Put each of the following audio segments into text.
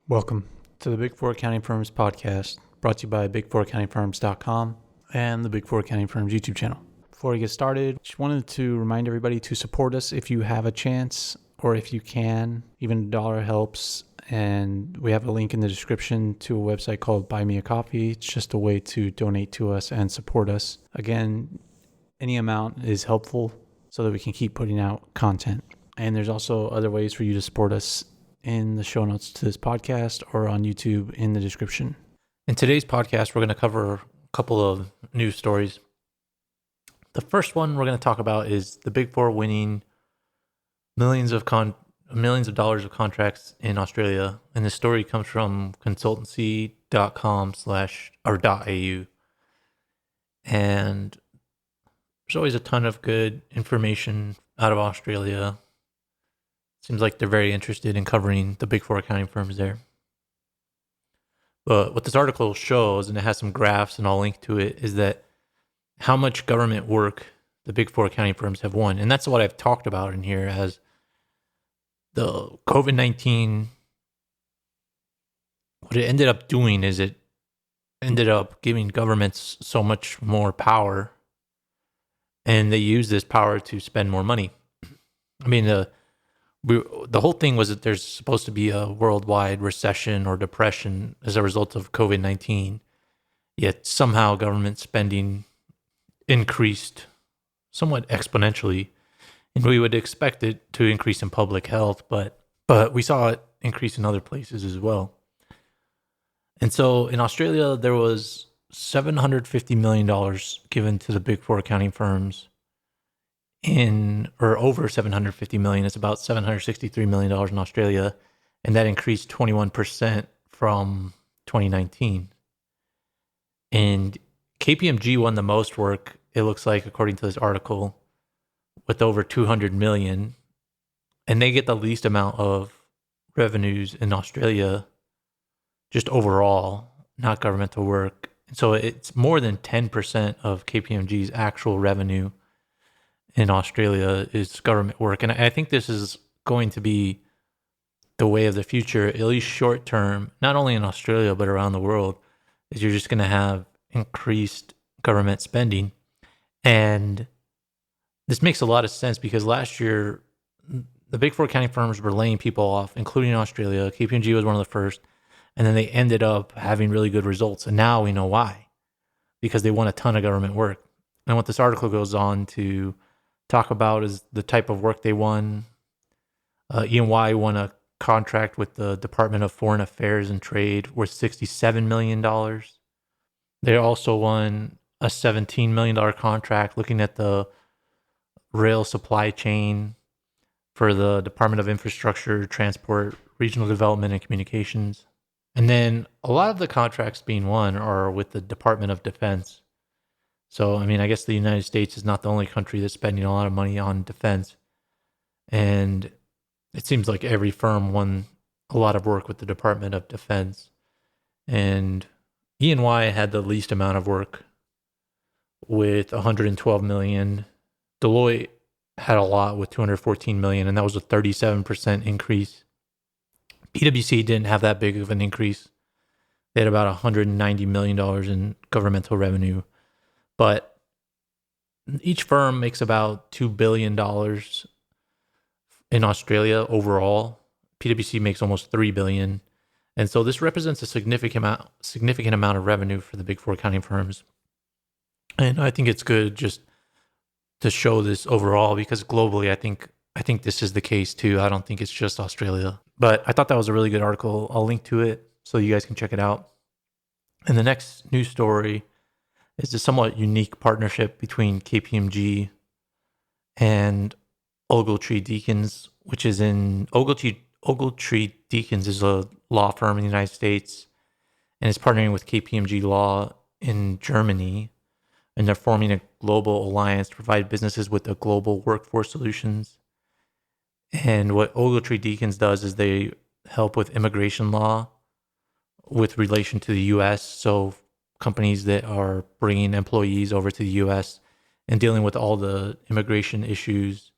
Welcome to the Big Four Accounting Firms podcast, brought to you by big4accountingfirms.com and the Big Four Accounting Firms YouTube channel. Before we get started, just wanted to remind everybody to support us if you have a chance or if you can. Even $1 helps, and we have a link in the description to a website called Buy Me a Coffee. It's just a way to donate to us and support us. Again, any amount is helpful so that we can keep putting out content. And there's also other ways for you to support us in the show notes to this podcast or on YouTube in the description. In today's podcast, we're going to cover a couple of news stories. The first one we're going to talk about is the Big Four winning millions of dollars of contracts in Australia. And this story comes from consultancy.com/au. And there's always a ton of good information out of Australia. Seems like they're very interested in covering the Big Four accounting firms there. But what this article shows, and it has some graphs and I'll link to it, is that how much government work the Big Four accounting firms have won. And that's what I've talked about in here as the COVID-19. What it ended up doing is it ended up giving governments so much more power, and they use this power to spend more money. I mean, the whole thing was that there's supposed to be a worldwide recession or depression as a result of COVID-19, yet somehow government spending increased somewhat exponentially, and we would expect it to increase in public health, but we saw it increase in other places as well. And so in Australia, there was $750 million given to the Big Four accounting firms or over 750 million. It's about $763 million in Australia, and that increased 21% from 2019. And KPMG won the most work, it looks like, according to this article, with over 200 million, and they get the least amount of revenues in Australia, just overall, not governmental work. So it's more than 10% of KPMG's actual revenue in Australia is government work. And I think this is going to be the way of the future, at least short term, not only in Australia, but around the world, is you're just going to have increased government spending. And this makes a lot of sense because last year, the Big Four accounting firms were laying people off, including Australia. KPMG was one of the first. And then they ended up having really good results. And now we know why, because they won a ton of government work. And what this article goes on to talk about is the type of work they won. E&Y won a contract with the Department of Foreign Affairs and Trade worth $67 million. They also won a $17 million contract looking at the rail supply chain for the Department of Infrastructure, Transport, Regional Development, and Communications. And then a lot of the contracts being won are with the Department of Defense. So, I mean, I guess the United States is not the only country that's spending a lot of money on defense. And it seems like every firm won a lot of work with the Department of Defense. And E&Y had the least amount of work with 112 million. Deloitte had a lot with 214 million, and that was a 37% increase. PwC didn't have that big of an increase. They had about $190 million in governmental revenue. But each firm makes about $2 billion in Australia overall. PwC makes almost $3 billion. And so this represents a significant amount of revenue for the Big Four accounting firms. And I think it's good just to show this overall, because globally, I think this is the case too. I don't think it's just Australia. But I thought that was a really good article. I'll link to it so you guys can check it out. And the next news story is a somewhat unique partnership between KPMG and Ogletree Deakins, which is in Ogletree Deakins is a law firm in the United States, and it's partnering with KPMG Law in Germany, and they're forming a global alliance to provide businesses with a global workforce solutions. And what Ogletree Deakins does is they help with immigration law with relation to the U.S. So companies that are bringing employees over to the U.S. and dealing with all the immigration issues.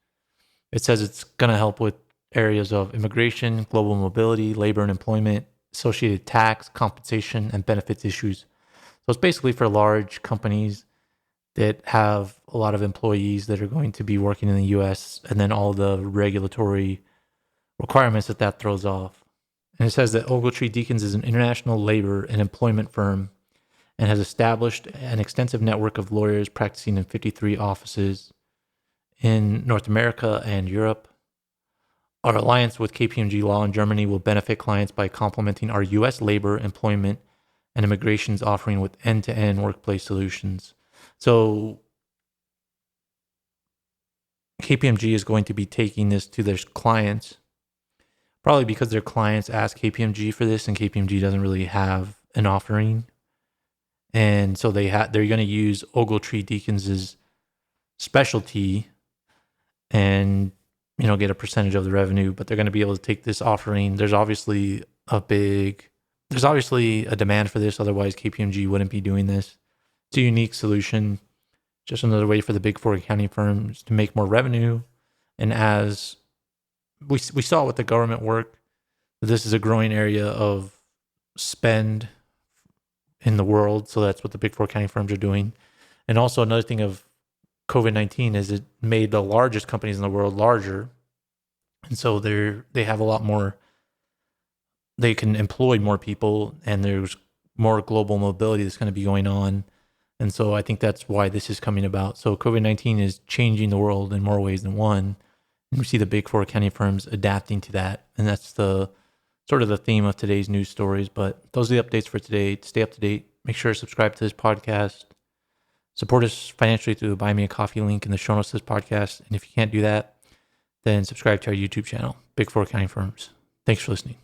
It says it's going to help with areas of immigration, global mobility, labor and employment, associated tax, compensation, and benefits issues. So it's basically for large companies that have a lot of employees that are going to be working in the US, and then all the regulatory requirements that throws off. And it says that Ogletree Deakins is an international labor and employment firm and has established an extensive network of lawyers practicing in 53 offices in North America and Europe. Our alliance with KPMG Law in Germany will benefit clients by complementing our U.S. labor, employment, and immigrations offering with end-to-end workplace solutions. So KPMG is going to be taking this to their clients, probably because their clients ask KPMG for this, and KPMG doesn't really have an offering. And so they're going to use Ogletree Deakins' specialty and get a percentage of the revenue, but they're going to be able to take this offering. There's obviously a demand for this, otherwise KPMG wouldn't be doing this. It's a unique solution, just another way for the big four accounting firms to make more revenue. And as we saw with the government work, this is a growing area of spend in the world. So that's what the big four accounting firms are doing. And also another thing of COVID-19 is it made the largest companies in the world larger. And so they have a lot more, they can employ more people, and there's more global mobility that's going to be going on. And so I think that's why this is coming about. So COVID-19 is changing the world in more ways than one. And we see the big four accounting firms adapting to that. And that's the sort of the theme of today's news stories. But those are the updates for today. To stay up to date, make sure to subscribe to this podcast. Support us financially through the Buy Me a Coffee link in the show notes of this podcast. And if you can't do that, then subscribe to our YouTube channel, Big Four Accounting Firms. Thanks for listening.